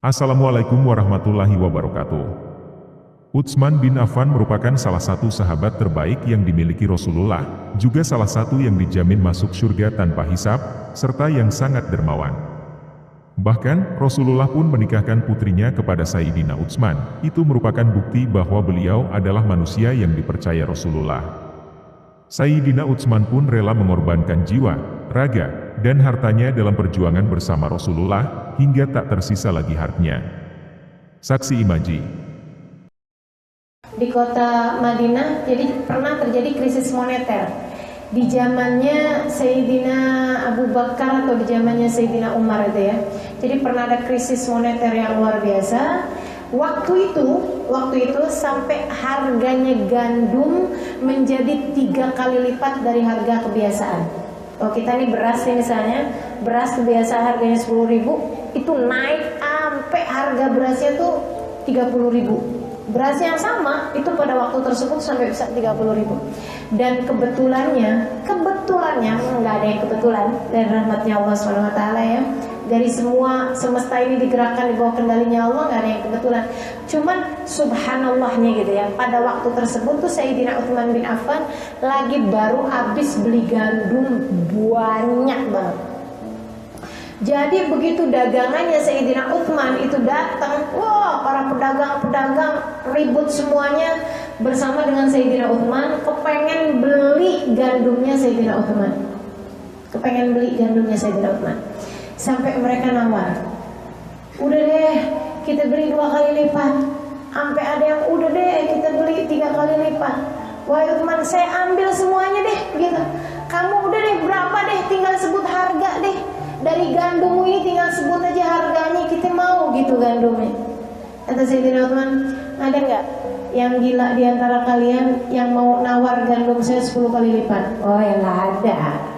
Assalamualaikum warahmatullahi wabarakatuh. Utsman bin Affan merupakan salah satu sahabat terbaik yang dimiliki Rasulullah, juga salah satu yang dijamin masuk surga tanpa hisab, serta yang sangat dermawan. Bahkan, Rasulullah pun menikahkan putrinya kepada Sayyidina Utsman. Itu merupakan bukti bahwa beliau adalah manusia yang dipercaya Rasulullah. Sayyidina Utsman pun rela mengorbankan jiwa, raga, dan hartanya dalam perjuangan bersama Rasulullah, hingga tak tersisa lagi hartanya. Saksi Imaji. Di kota Madinah, jadi pernah terjadi krisis moneter. Di zamannya Sayyidina Abu Bakar atau di zamannya Sayyidina Umar itu ya. Jadi pernah ada krisis moneter yang luar biasa. Waktu itu sampai harganya gandum menjadi 3 kali lipat dari harga kebiasaan. Kalau kita nih beras nih misalnya, beras kebiasaan harganya 10.000, itu naik sampai harga berasnya tuh 30.000. Beras yang sama itu pada waktu tersebut sampai bisa 30.000. Dan kebetulannya nggak ada yang kebetulan, dari rahmatnya Allah SWT ya. Dari semua semesta ini digerakkan di bawah kendalinya Allah, nggak ada yang kebetulan. Cuman subhanallahnya gitu ya, pada waktu tersebut tuh Sayyidina Utsman bin Affan lagi baru habis beli gandum banyak banget. Jadi begitu dagangannya Sayyidina Utsman itu datang, wah para pedagang-pedagang ribut semuanya bersama dengan Sayyidina Utsman, kepengen beli gandumnya Sayyidina Utsman. Sampai mereka nawar, udah deh kita beli 2 kali lipat. Sampai ada yang udah deh kita beli 3 kali lipat. Wahai Utsman, saya ambil semuanya deh gitu. Kamu udah deh berapa deh, tinggal sebut harga deh. Dari gandum ini tinggal sebut aja harganya, kita mau gitu gandumnya. Kata Sayyidina Utsman, ada nggak yang gila di antara kalian yang mau nawar gandum saya 10 kali lipat? Oh ya nggak ada.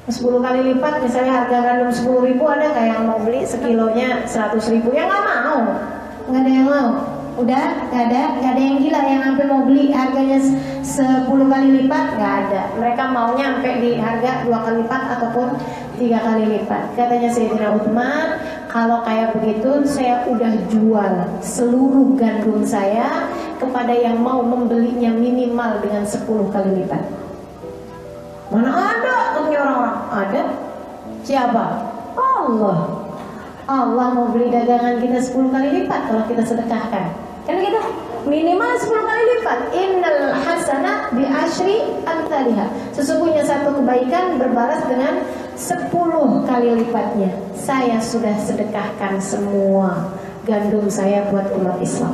10 kali lipat, misalnya harga gandum 10.000, ada nggak yang mau beli sekilonya 100.000? Ya nggak mau, nggak ada yang mau. Udah nggak ada yang gila yang sampai mau beli harganya 10 kali lipat, nggak ada. Mereka maunya sampai di harga 2 kali lipat ataupun 3 kali lipat. Katanya Sayyidina Utsman, kalau kayak begitu saya udah jual seluruh gandum saya kepada yang mau membelinya minimal dengan 10 kali lipat. Mana ada katanya orang-orang? Ada. Siapa? Allah mau beli dagangan kita 10 kali lipat kalau kita sedekahkan. Kan gitu, minimal 10 kali lipat. Innal hasanat bi asyri amsalihha. Sesungguhnya satu kebaikan berbalas dengan 10 kali lipatnya. Saya sudah sedekahkan semua gandum saya buat umat Islam.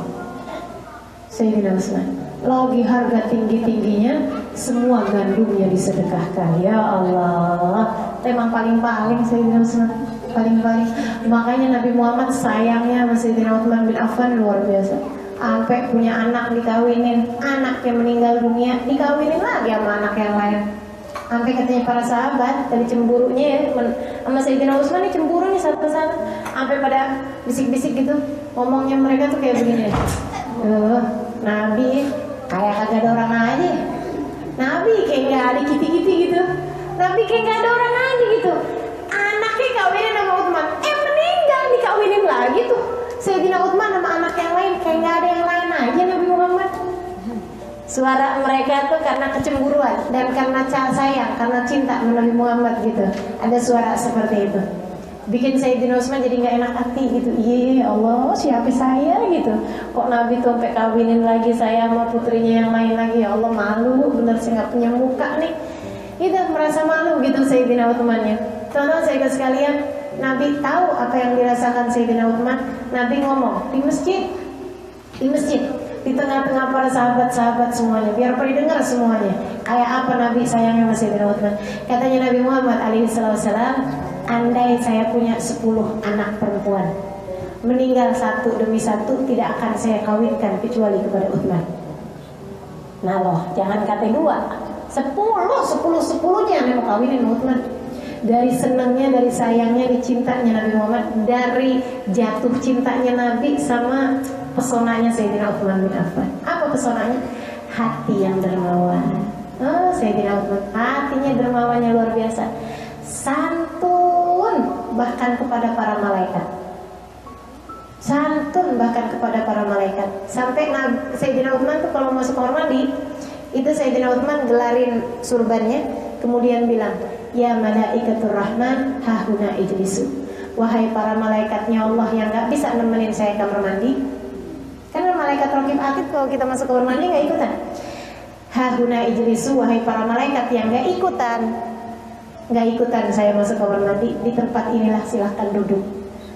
Sayyidina Utsman, lagi harga tinggi-tingginya, semua gandumnya disedekahkan. Ya Allah, emang paling-paling Sayyidina Utsman, paling-paling. Makanya Nabi Muhammad sayangnya sama Sayyidina Utsman bin Affan luar biasa. Sampai punya anak dikawinin, anaknya meninggal dunia, dikawinin lagi sama anak yang lain. Sampai katanya para sahabat dari cemburunya ya, sama Sayyidina Utsman ini cemburu nih satu-satu. Sampai pada bisik-bisik gitu, ngomongnya mereka tuh kayak begini. Nabi kayak kagak ada orang aja. Nabi kayak nggak ada kiti-kiti gitu. Nabi kayak nggak ada orang aja gitu. Anaknya kawinin sama Utsman, meninggal dikawinin lagi tuh. Sayyidina Utsman sama anak yang lain kayak nggak ada yang lain aja Nabi Muhammad. Suara mereka tuh karena kecemburuan dan karena sayang, karena cinta sama Nabi Muhammad gitu. Ada suara seperti itu. Bikin Sayyidina Utsman jadi nggak enak hati gitu. Iya Allah, siapa saya gitu. Kok Nabi tuh sampai kawinin lagi saya sama putrinya yang lain lagi. Ya Allah, malu bener, saya nggak punya muka nih. Itu merasa malu gitu Sayyidina Utsmannya. Teman-teman saya sekalian, Nabi tahu apa yang dirasakan Sayyidina Utsman. Nabi ngomong di masjid, di tengah-tengah para sahabat-sahabat semuanya, biar pada dengar semuanya. Kayak apa Nabi sayangnya sama Sayyidina Utsman. Katanya Nabi Muhammad alaihissalam, andai saya punya 10 anak perempuan, meninggal satu demi satu, tidak akan saya kawinkan kecuali kepada Utsman. Nah loh, jangan kata 2, 10-10-10-nya yang mau kawinin Utsman. Dari senangnya, dari sayangnya, dari cintanya Nabi Muhammad, dari jatuh cintanya Nabi sama pesonanya Sayyidina Utsman bin Affan. Apa pesonanya? Hati yang dermawan. Sayyidina Utsman, hatinya dermawannya luar biasa. Santun bahkan kepada para malaikat. santun bahkan kepada para malaikat. Sampai Sayyidina Utsman tuh kalau masuk kamar mandi, itu Sayyidina Utsman gelarin surbannya, kemudian bilang, ya malaikatur rahman hahuna ijlisu, wahai para malaikatnya Allah yang gak bisa nemenin saya kamar mandi. Karena malaikat raqib atid kalau kita masuk kamar mandi gak ikutan. Hahuna ijlisu, wahai para malaikat yang gak ikutan saya masuk kamar mandi, di tempat inilah silahkan duduk.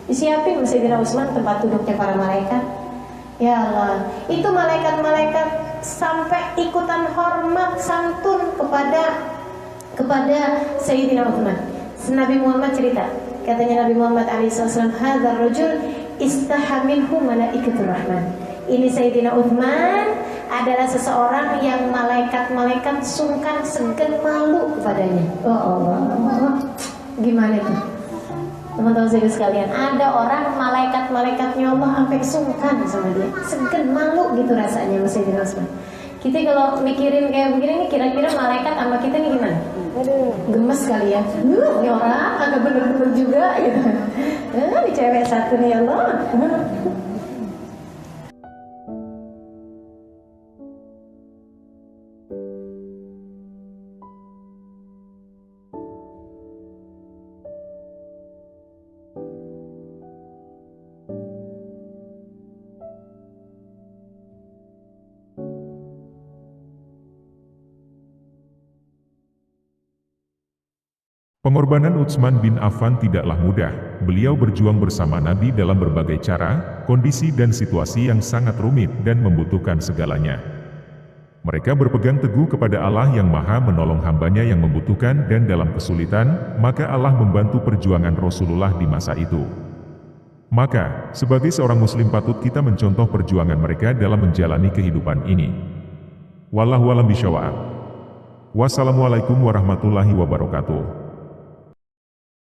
Disiapin Sayyidina Utsman tempat duduknya para malaikat. Ya Allah, itu malaikat-malaikat sampai ikutan hormat santun kepada Sayyidina Utsman. Nabi Muhammad cerita, katanya Nabi Muhammad SAW, hadzal rajul istahaminhu malaikatur rahman. Ini Sayyidina Utsman adalah seseorang yang malaikat-malaikat sungkan, segan, malu kepadanya. Oh Allah, gimana itu? Teman-teman sekalian, ada orang malaikat-malaikatnya Allah sampai sungkan sama dia, segan, malu gitu rasanya Sayyidina Utsman. Kita kalau mikirin kayak begini nih, kira-kira malaikat sama kita nih gimana? Aduh, gemes kali ya. Ini orang agak bener-bener juga gitu. Di cewek satu nih Allah. Pengorbanan Utsman bin Affan tidaklah mudah. Beliau berjuang bersama Nabi dalam berbagai cara, kondisi dan situasi yang sangat rumit dan membutuhkan segalanya. Mereka berpegang teguh kepada Allah yang Maha menolong hambanya yang membutuhkan dan dalam kesulitan, maka Allah membantu perjuangan Rasulullah di masa itu. Maka, sebagai seorang muslim patut kita mencontoh perjuangan mereka dalam menjalani kehidupan ini. Wallahu a'lam bishawab. Wassalamualaikum warahmatullahi wabarakatuh.